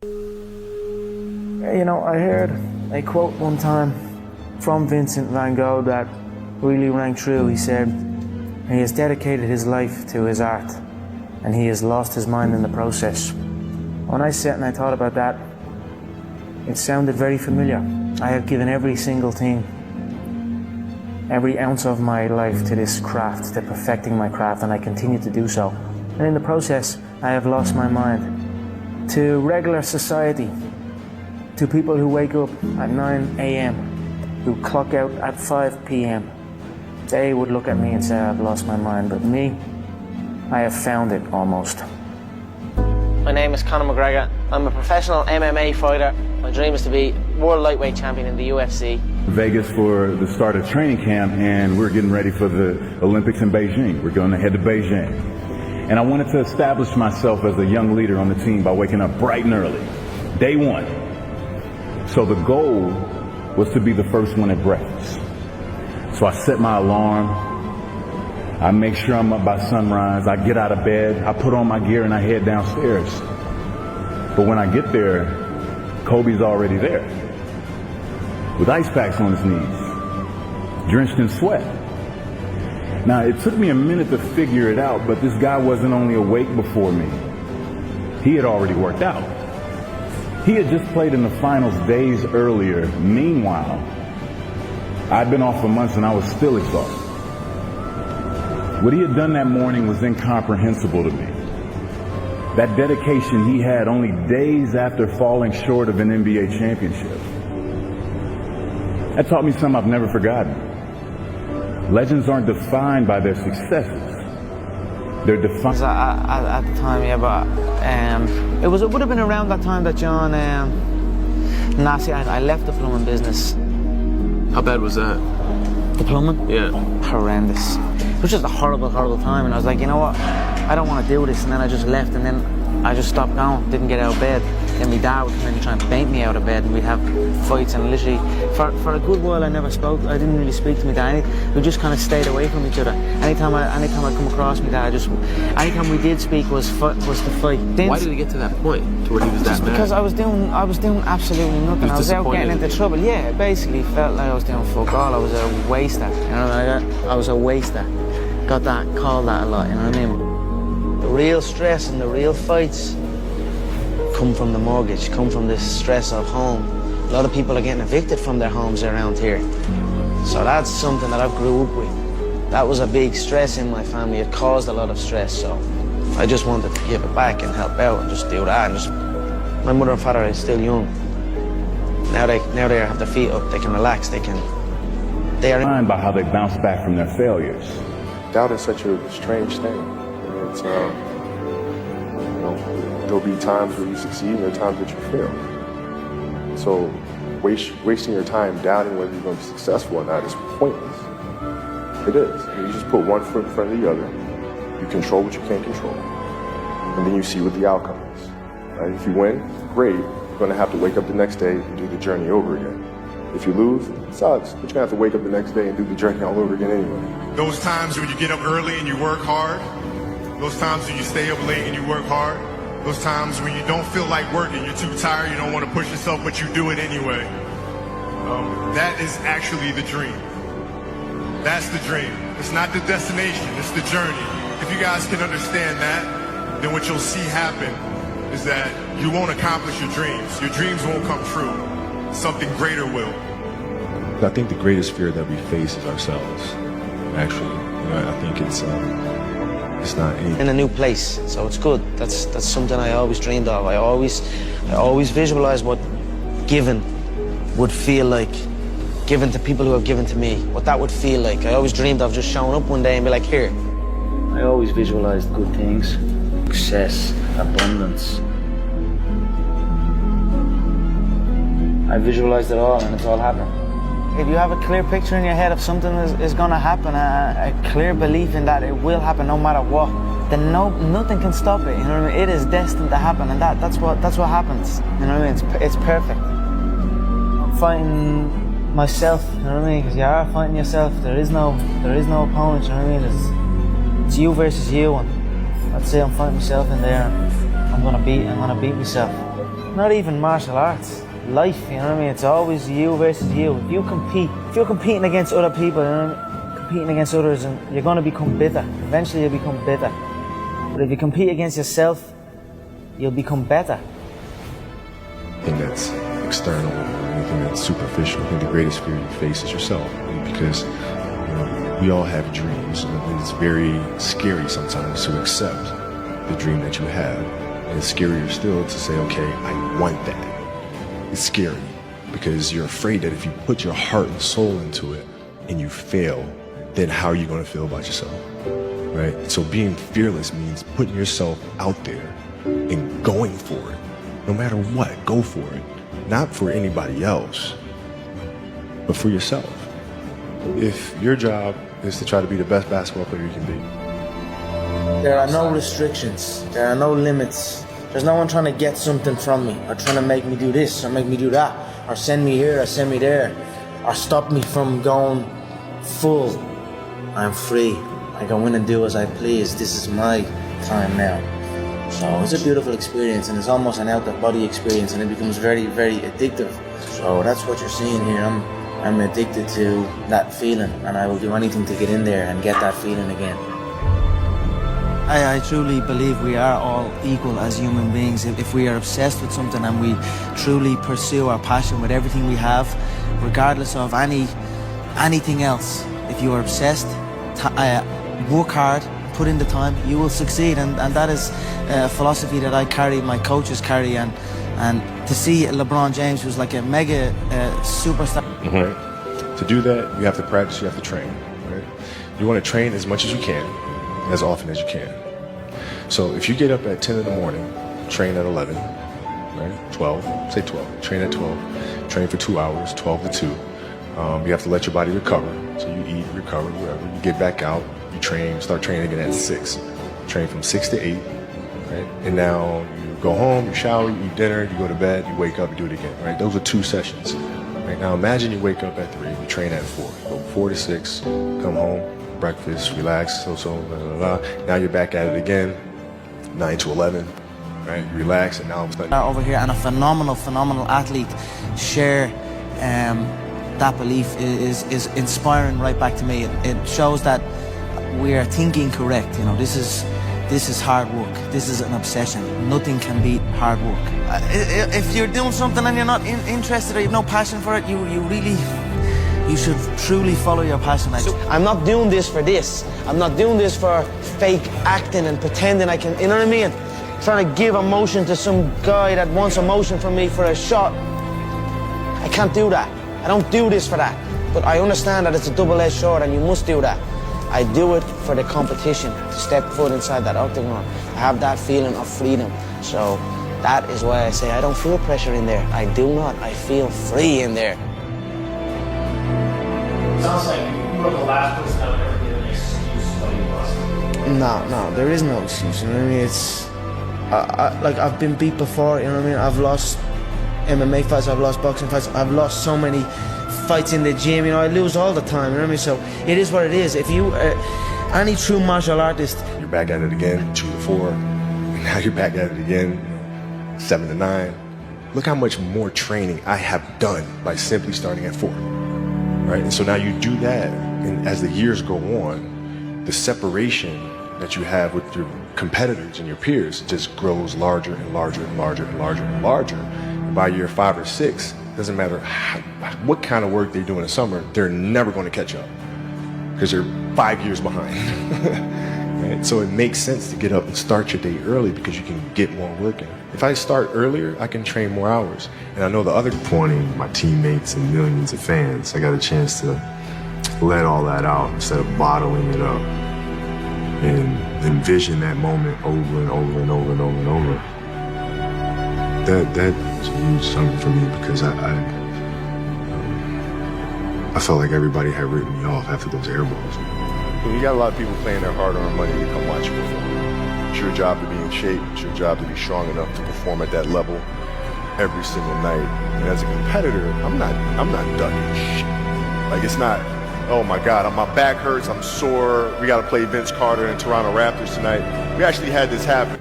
You know, I heard a quote one time from Vincent van Gogh that really rang true. He said, he has dedicated his life to his art and he has lost his mind in the process. When I sat and I thought about that, it sounded very familiar. I have given every single thing, every ounce of my life to this craft, to perfecting my craft, and I continue to do so. And in the process, I have lost my mind to regular society, to people who wake up at 9 a.m., who clock out at 5 p.m. They would look at me and say, I've lost my mind, but me, I have found it almost. My name is Conor McGregor. I'm a professional MMA fighter. My dream is to be world lightweight champion in the UFC. Vegas for the start of training camp, and we're getting ready for the Olympics in Beijing. We're going to head to Beijing. And I wanted to establish myself as a young leader on the team by waking up bright and early, day one. So the goal was to be the first one at breakfast. So I set my alarm. I make sure I'm up by sunrise. I get out of bed. I put on my gear and I head downstairs. But when I get there, Kobe's already there with ice packs on his knees, drenched in sweat. Now, it took me a minute to figure it out, but this guy wasn't only awake before me. He had already worked out. He had just played in the finals days earlier. Meanwhile, I'd been off for months and I was still exhausted. What he had done that morning was incomprehensible to me. That dedication he had only days after falling short of an NBA championship. That taught me something I've never forgotten. Legends aren't defined by their successes. They're defined. At the time, yeah, but it would have been around that time that John Nassi. I left the plumbing business. How bad was that? The plumbing? Yeah. Horrendous. It was just a horrible, horrible time, and I was like, you know what? I don't want to do this, and then I just left, and then I just stopped going, didn't get out of bed. Then my dad would come in and try and bait me out of bed, and we'd have fights, and literally, for a good while I never spoke. I didn't really speak to my dad. We just kind of stayed away from each other. Anytime I come across my dad, anytime we did speak was to fight. Why did it get to that point, to where he was that mad? Because I was doing absolutely nothing. I was out getting into trouble. Yeah, it basically felt like I was doing fuck all. I was a waster. You know, I was a waster. Got that, called that a lot, you know what I mean? The real stress and the real fights come from the mortgage, come from the stress of home. A lot of people are getting evicted from their homes around here. So that's something that I grew up with. That was a big stress in my family. It caused a lot of stress, so I just wanted to give it back and help out and just do that. And my mother and father are still young. Now they have their feet up, they can relax, they are defined by how they bounce back from their failures. Doubt is such a strange thing. It's, there'll be times where you succeed and there are times that you fail. So wasting your time doubting whether you're going to be successful or not is pointless. It is. You just put one foot in front of the other. You control what you can't control. And then you see what the outcome is. Right? If you win, great. You're going to have to wake up the next day and do the journey over again. If you lose, it sucks, but you're gonna have to wake up the next day and do the journey all over again anyway. Those times when you get up early and you work hard, those times when you stay up late and you work hard, those times when you don't feel like working, you're too tired, you don't want to push yourself, but you do it anyway. That is actually the dream. That's the dream. It's not the destination, it's the journey. If you guys can understand that, then what you'll see happen is that you won't accomplish your dreams. Your dreams won't come true. Something greater will. I think the greatest fear that we face is ourselves. Actually, I think it's not anything. In a new place, so it's good. That's something I always dreamed of. I always visualized what given would feel like, given to people who have given to me. What that would feel like. I always dreamed of just showing up one day and be like, here. I always visualized good things, success, abundance. I visualized it all and it's all happening. If you have a clear picture in your head of something is going to happen, a clear belief in that it will happen no matter what, then nothing can stop it. You know what I mean? It is destined to happen, and that's what happens. You know what I mean? It's perfect. I'm fighting myself. You know what I mean? Because you are fighting yourself. There is no opponent. You know what I mean? It's you versus you, and that's it. I'm fighting myself in there. I'm gonna beat myself. not even martial arts, life, you know what I mean? It's always you versus you. If you're competing against other people, you know what I mean? Competing against others, and you're going to become bitter. Eventually you'll become bitter. But if you compete against yourself, you'll become better. Anything that's external, anything that's superficial, I think the greatest fear you face is yourself. Because we all have dreams, and it's very scary sometimes to accept the dream that you have. And it's scarier still to say, okay, I want that. It's scary because you're afraid that if you put your heart and soul into it and you fail, then how are you going to feel about yourself, right? So being fearless means putting yourself out there and going for it. No matter what, go for it. Not for anybody else, but for yourself. If your job is to try to be the best basketball player you can be. There are no restrictions. There are no limits. There's no one trying to get something from me, or trying to make me do this, or make me do that, or send me here, or send me there, or stop me from going full. I'm free. I go in and do as I please. This is my time now. So it's a beautiful experience, and it's almost an out-of-body experience, and it becomes very, very addictive. So that's what you're seeing here. I'm addicted to that feeling, and I will do anything to get in there and get that feeling again. I truly believe we are all equal as human beings. If we are obsessed with something and we truly pursue our passion with everything we have, regardless of anything else, if you are obsessed, work hard, put in the time, you will succeed. And that is a philosophy that I carry, my coaches carry, and to see LeBron James, who's like a mega superstar. To do that, you have to practice, you have to train, right? You want to train as much as you can, as often as you can. So if you get up at 10 in the morning, train at 11, right? 12, say 12, train at 12, train for 2 hours, 12 to 2. You have to let your body recover. So you eat, recover, whatever. You get back out, you train, start training again at 6. Train from 6 to 8, right? And now you go home, you shower, you eat dinner, you go to bed, you wake up, you do it again, right? Those are 2 sessions. Right? Now imagine you wake up at 3, you train at 4, go 4 to 6, come home, breakfast, relax, blah, blah, blah. Now you're back at it again, 9 to 11, right? You relax, and now all of a sudden over here, and a phenomenal athlete share that belief is inspiring right back to me. It shows that we are thinking correct. You know, this is hard work. This is an obsession. Nothing can beat hard work. If you're doing something and you're not interested or you have no passion for it, you should truly follow your passion. I'm not doing this for this. I'm not doing this for fake acting and pretending I can, you know what I mean? Trying to give emotion to some guy that wants emotion from me for a shot. I can't do that. I don't do this for that. But I understand that it's a double-edged sword and you must do that. I do it for the competition, to step foot inside that octagon. I have that feeling of freedom. So that is why I say I don't feel pressure in there. I do not. I feel free in there. Sounds like you were the last person that would ever give an excuse why you lost. No, there is no excuse. You know what I mean? It's like I've been beat before. You know what I mean? I've lost MMA fights. I've lost boxing fights. I've lost so many fights in the gym. You know, I lose all the time. You know what I mean? So it is what it is. If you, any true martial artist, you're back at it again, 2 to 4, and now you're back at it again, 7 to 9. Look how much more training I have done by simply starting at 4. Right? And so now you do that, and as the years go on, the separation that you have with your competitors and your peers just grows larger and larger and larger and larger and larger. And by year 5 or 6, doesn't matter what kind of work they do in the summer, they're never going to catch up because they're 5 years behind. Right? So it makes sense to get up and start your day early because you can get more work in. If I start earlier, I can train more hours. And I know the other pointing my teammates and millions of fans, I got a chance to let all that out instead of bottling it up and envision that moment over and over and over and over and over. That was a huge something for me because I felt like everybody had written me off after those air balls. You got a lot of people paying their hard-earned money to come watch you perform. It's your job to be in shape. It's your job to be strong enough to perform at that level every single night. And as a competitor, I'm not ducking shit. Like, it's not, oh my God, my back hurts, I'm sore, we got to play Vince Carter and Toronto Raptors tonight. We actually had this happen.